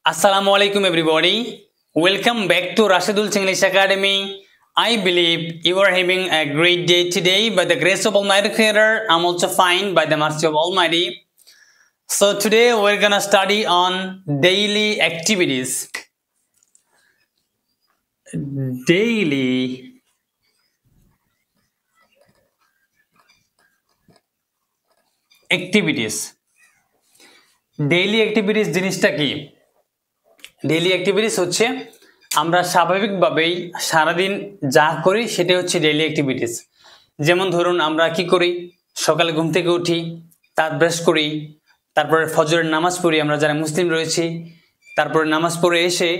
Assalamu alaikum everybody. Welcome back to Rashidul English Academy. I believe you are having a great day today by the grace of Almighty Creator. I'm also fine by the mercy of Almighty. So today we're gonna study on daily activities. Daily activities. Daily activities জিনিসটা কি? Daily activities হচ্ছে আমরা স্বাভাবিকভাবেই সারাদিন যা করি সেটাই হচ্ছে ডেইলি অ্যাক্টিভিটিস। যেমন ধরুন আমরা কি করি, সকালে ঘুম থেকে উঠি, দাঁত ব্রাশ করি, তারপরে ফজরের নামাজ পড়ি আমরা যারা মুসলিম রয়েছি, তারপরে নামাজ পড়ে এসে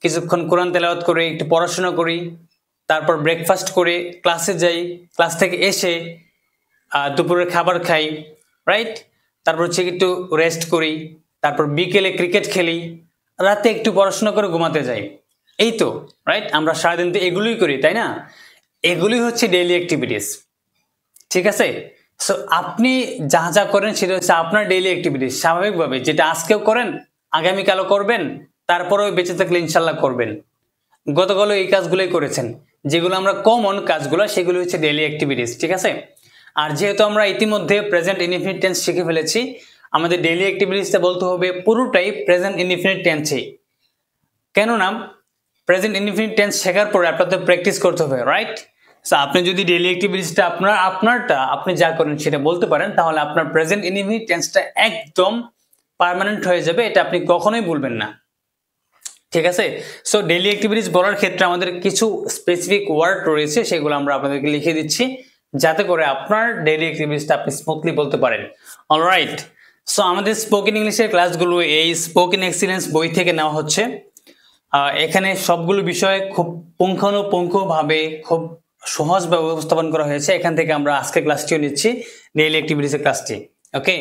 কিছুক্ষণ কোরআন তেলাওয়াত করে একটু পড়াশোনা করি, তারপর ব্রেকফাস্ট করে ক্লাসে যাই, ক্লাস থেকে এসে দুপুরের খাবার খাই, রাইট? তারপর হচ্ছে একটু রেস্ট করি, তারপর বিকেলে ক্রিকেট খেলি, রাতে একটু পড়াশোনা করে ঘুমাতে যাই। এই তো, রাইট? আমরা সারাদিন তো এগুলোই করি, তাই না? এগুলোই হচ্ছে ডেইলি অ্যাক্টিভিটিস, ঠিক আছে? সো আপনি যা যা করেন সেটা হচ্ছে আপনার ডেইলি অ্যাক্টিভিটিস। স্বাভাবিকভাবে যেটা আজকেও করেন, আগামীকালও করবেন, তারপরেও বেঁচে থাকলে ইনশাল্লাহ করবেন। গতকালও এই কাজগুলোই করেছেন, যেগুলো আমরা কমন কাজগুলো সেগুলো হচ্ছে ডেইলি অ্যাক্টিভিটিস, ঠিক আছে? আর যেহেতু আমরা ইতিমধ্যে প্রেজেন্ট ইনডিফিনিট টেন্স শিখে ফেলেছি, আমাদের ডেইলি অ্যাক্টিভিটিসটা বলতে হবে পুরোটাই প্রেজেন্ট ইনডিফিনিট টেন্সে। কেননা প্রেজেন্ট ইনডিফিনিট টেন্স শেখার পরে আপনাদের প্র্যাকটিস করতে হবে, রাইট? সো আপনি যদি ডেইলি অ্যাক্টিভিটিসটা আপনারটা আপনি যা করেন সেটা বলতে পারেন, তাহলে আপনার প্রেজেন্ট ইনডিফিনিট টেন্সটা একদম পার্মানেন্ট হয়ে যাবে, এটা আপনি কখনোই ভুলবেন না, ঠিক আছে? সো ডেইলি অ্যাক্টিভিটিস বলার ক্ষেত্রে আমাদের কিছু স্পেসিফিক ওয়ার্ড রয়েছে, সেগুলো আমরা আপনাদেরকে লিখে দিচ্ছি যাতে করে আপনার ডেইলি অ্যাক্টিভিটিসটা আপনি স্মুথলি বলতে পারেন। অলরাইট, সো আমাদের স্পোকেন ইংলিশের ক্লাসগুলো এই স্পোকেন এক্সিলেন্স বই থেকে নেওয়া হচ্ছে। এখানে সবগুলো বিষয় খুব পুঙ্খানুপুঙ্খভাবে খুব সহজভাবে উপস্থাপন করা হয়েছে। এখান থেকে আমরা আজকে ক্লাসটিও নিচ্ছি, ডেইলি অ্যাক্টিভিটিসের ক্লাসটি। ওকে,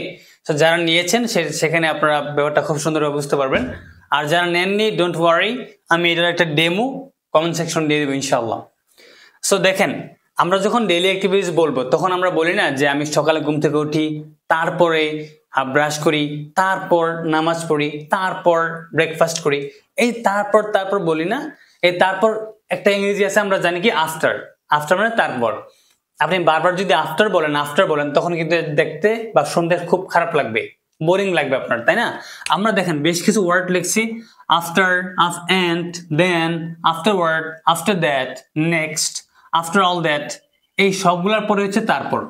সো যারা নিয়েছেন সেখানে আপনারা ব্যাপারটা খুব সুন্দরভাবে বুঝতে পারবেন। আর যারা নেননি, ডোন্ট ওয়ারি, আমি এটার একটা ডেমো কমেন্ট সেকশন দিয়ে দেবো ইনশাআল্লাহ। সো দেখেন, আমরা যখন ডেইলি অ্যাক্টিভিটিস বলবো তখন আমরা বলি না যে আমি সকালে ঘুম থেকে উঠি, তারপরে ব্রাশ করি, তারপর নামাজ পড়ি, তারপর ব্রেকফাস্ট করি। এই তারপর বলি না, এই তারপর একটা ইংরেজি আছে আমরা জানি কি আফটার। আফটার মানে তারপর। আপনি বারবার যদি আফটার বলেন তখন কিন্তু দেখতে বা শুনতে খুব খারাপ লাগবে, বোরিং লাগবে আপনার, তাই না? আমরা দেখেন বেশ কিছু ওয়ার্ড লিখছি, after, and, then, afterward, after that, next, after all that, এই সবগুলোর পরে হচ্ছে তারপর।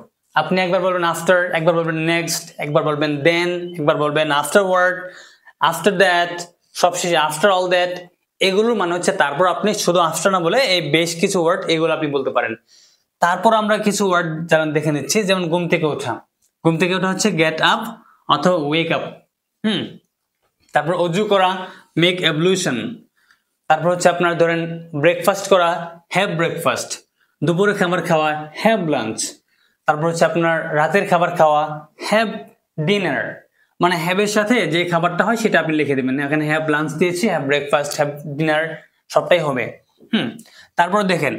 আপনি একবার বলবেন আফটার, একবার বলবেন নেক্সট, একবার বলবেন দেন, একবার বলবেন আফটারওয়ার্ড, আফটার দ্যাট, সবশেষে আফটার অল দ্যাট। এগুলো মানে হচ্ছে তারপর। আপনি শুধু আফটার না বলে এই বেশ কিছু ওয়ার্ড এগুলো আপনি বলতে পারেন। তারপর আমরা কিছু ওয়ার্ড যারা দেখে নিচ্ছি, যেমন ঘুম থেকে ওঠা। ঘুম থেকে ওঠা হচ্ছে গেট আপ অথবা ওয়েক আপ। তারপর অজু করা, মেক অ্যাবলিউশন। তারপর হচ্ছে আপনার ধরেন ব্রেকফাস্ট করা, হ্যাভ ব্রেকফাস্ট। দুপুরে খাবার খাওয়া, হ্যাভ লাঞ্চ। তারপর হচ্ছে আপনার রাতের খাবার খাওয়া, হ্যাভ ডিনার। মানে হ্যাভের সাথে যে খাবারটা হয় সেটা আপনি লিখে দেবেন। এখানে হ্যাভ লাঞ্চ দিয়েছি, হ্যাভ ব্রেকফাস্ট, হ্যাভ ডিনার, সবটাই হবে। তারপর দেখেন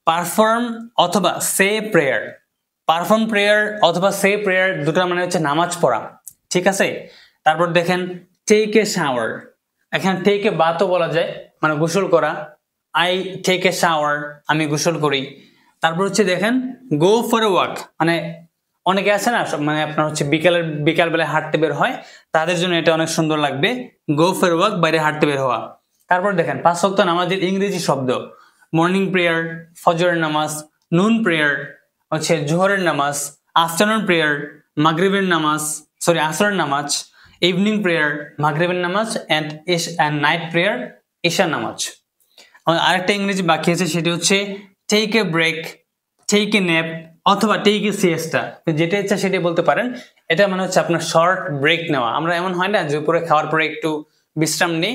পারফর্ম অথবা সে প্রেয়ার। পারফর্ম প্রেয়ার অথবা সে প্রেয়ার দুটো মানে হচ্ছে নামাজ পড়া, ঠিক আছে? তারপর দেখেন টেক এ শাওয়ার। এখানে টেক এ বাতও বলা যায়, মানে গোসল করা। আই টেক এ শাওয়ার, আমি গোসল করি। তারপর হচ্ছে দেখেন গো ফর এ ওয়াক, মানে অনেকে আছে না, মানে আপনার হচ্ছে বিকালবেলায় হাঁটতে বের হয়, তাদের জন্য এটা অনেক সুন্দর লাগবে, গো ফর এ ওয়াক, বাইরে হাঁটতে বের হওয়া। তারপর দেখেন 5 ওয়াক্ত নামাজের ইংরেজি শব্দ, মর্নিং প্রেয়ার, ফজরের নামাজ, নুন প্রেয়ার হচ্ছে জোহরের নামাজ, আফটারনুন প্রেয়ার, মাগরিবের নামাজ, আসরের নামাজ, ইভিনিং প্রেয়ার, মাগরিবের নামাজ, এন্ড নাইট প্রেয়ার, ঈশার নামাজ। আরেকটা ইংরেজি বাকি আছে, সেটা হচ্ছে take a break, take a nap অথবা টেক এ সিয়েস্টা। যেটা ইচ্ছা সেটাই বলতে পারেন। এটা মানে হচ্ছে আপনার শর্ট ব্রেক নেওয়া। আমরা এমন হয় না যে উপরে খাওয়ার পরে একটু বিশ্রাম নিই,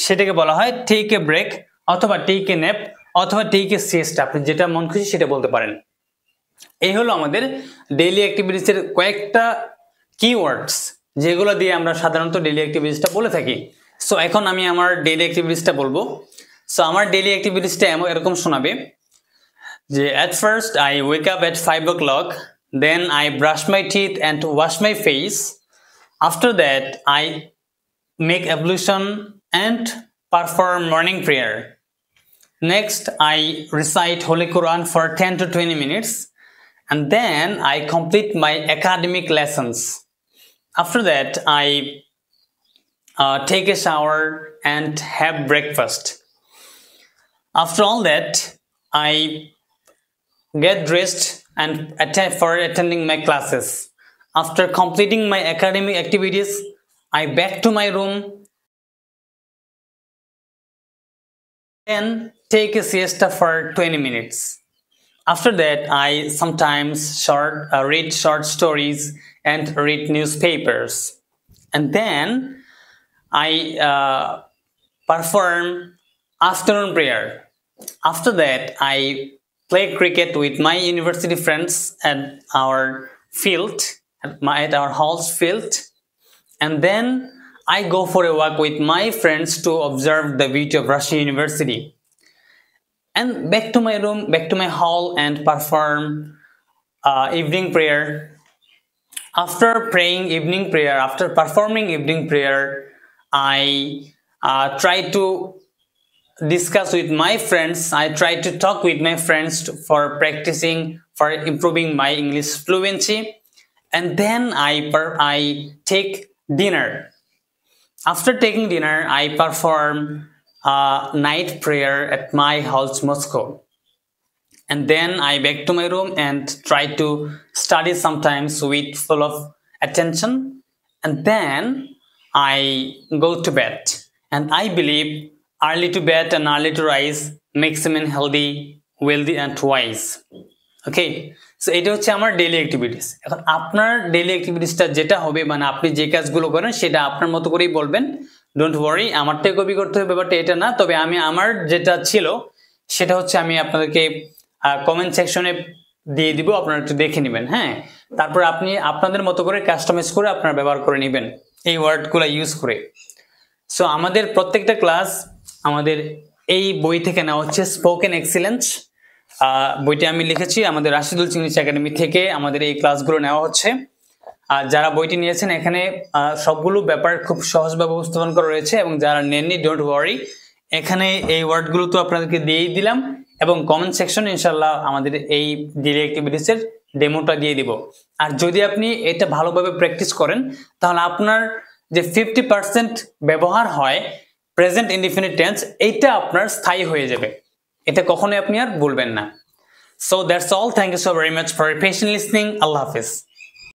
সেটাকে বলা হয় টেক এ ব্রেক অথবা টেক এ ন্যাপ অথবা টেক এ সিয়েস্টা। আপনি যেটা মন খুশি সেটা বলতে পারেন। এই হলো আমাদের ডেইলি অ্যাক্টিভিটিসের কয়েকটা কিওয়ার্ডস, যেগুলো দিয়ে আমরা সাধারণত ডেইলি অ্যাক্টিভিটিসটা বলে থাকি। সো এখন আমি আমার ডেইলি অ্যাক্টিভিটিসটা বলবো। সো আমার ডেইলি অ্যাক্টিভিটিসটা এরকম শোনাবে যে at first I wake up at 5 o'clock, then I brush my teeth and wash my face. After that I make ablution and perform morning prayer. Next, I recite Holy Quran for 10 to 20 minutes, and then I complete my academic lessons. After that, I take a shower and have breakfast. After all that, I get dressed and attending my classes. After completing my academic activities, I back to my room, then take a siesta for 20 minutes. After that, I sometimes read short stories and read newspapers. And then I perform afternoon prayer. After that, I play cricket with my university friends at our field, at our hall's field. And then I go for a walk with my friends to observe the beauty of Rushie University. And back to my room, back to my hall, and perform evening prayer. After performing evening prayer, I try to discuss with my friends. I try to talk with my friends for improving my English fluency. And then I take dinner. After taking dinner, I perform night prayer at my house Moscow. And then I back to my room and try to study sometimes with full of attention. And then I go to bed. And I believe early to bed and early to rise makes a man healthy, wealthy and wise. Okay, so এটা হচ্ছে আমার daily activities. এখন আপনার daily অ্যাক্টিভিটিসটা যেটা হবে, মানে আপনি যে কাজগুলো করেন সেটা আপনার মতো করেই বলবেন। ডোন্ট ওয়ারি, আমারটাই কপি করতে হবে ব্যাপারটা এটা না। তবে আমি আমার যেটা ছিল সেটা হচ্ছে আমি আপনাদেরকে কমেন্ট সেকশনে দিয়ে দিব, আপনারা একটু দেখে নেবেন। হ্যাঁ, তারপর আপনি আপনাদের মতো করে কাস্টমাইজ করে আপনারা ব্যবহার করে নেবেন এই ওয়ার্ডগুলো ইউজ করে। সো আমাদের প্রত্যেকটা ক্লাস আমাদের এই বই থেকে নেওয়া হচ্ছে, স্পোকেন এক্সিলেন্স বইটি আমি লিখেছি আমাদের রাশিদুল ইংলিশ একাডেমি থেকে আমাদের এই ক্লাসগুলো নেওয়া হচ্ছে। আর যারা বইটি নিয়েছেন এখানে সবগুলো ব্যাপার খুব সহজভাবে উপস্থাপন করা রয়েছে, এবং যারা নেননি ডোন্ট ওয়ারি, এখানে এই ওয়ার্ডগুলো তো আপনাদেরকে দিয়েই দিলাম, এবং কমেন্ট সেকশনে ইনশাল্লাহ আমাদের এই ডেইলি অ্যাক্টিভিটিসের ডেমোটা দিয়ে দিব। আর যদি আপনি এটা ভালোভাবে প্র্যাকটিস করেন তাহলে আপনার যে 50% ব্যবহার হয় প্রেজেন্ট ইনডিফিনিট টেন্স, এইটা আপনার স্থায়ী হয়ে যাবে, এটা কখনোই আপনি আর ভুলবেন না। So that's all. Thank you so very much for your patient listening. Allah Hafiz.